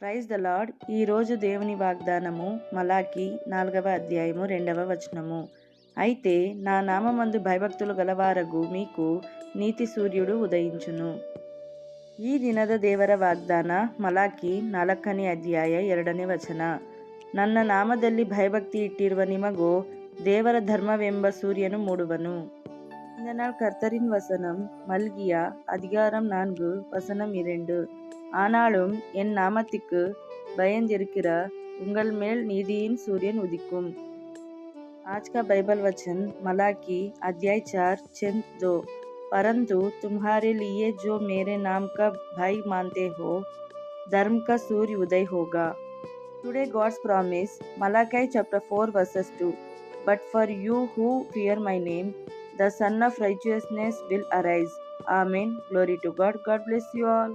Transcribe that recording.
Praise the lord. ఈరోజు దేవుని వాగ్దానము మలాకి 4వ అధ్యాయము 2వ వచనము. అయితే నా నామమందు భయభక్తులు గలవారగు మీకు ನೀತಿ ಸೂರ್ಯುಡು ಉದయించును. ಈ ದಿನದ ದೇವರ ವಾಗ್ದಾನ ಮಲಾಕಿ 4ನೇ ಅಧ್ಯಾಯ 2ನೇ ವಚನ. ನನ್ನ ನಾಮದಲ್ಲಿ ಭಯಭಕ್ತಿ ಇಟ್ಟಿರುವ ನಿಮಗೋ ದೇವರ ಧರ್ಮವೆಂಬ ಸೂರ್ಯನು ಮೂಡುವನು. இந்த நாள் கர்த்தரின் வசனம் மல்கியா அதிகாரம் 4 வசனம் 2. ஆனாலும் என் நாமத்திற்கு பயந்திருக்கிற உங்கள் மேல் நீதியின் सूर्यन उदिக்கும். आज का बाइबल वचन मलाकी अध्याय 4:2. परंतु तुम्हारे लिए जो मेरे नाम का भय मानते हो धर्म का सूर्य उदय होगा. Today God's promise, Malachi chapter 4 verses 2. But for you who fear my name, the Son of Righteousness will arise. Amen. Glory to God. God bless you all.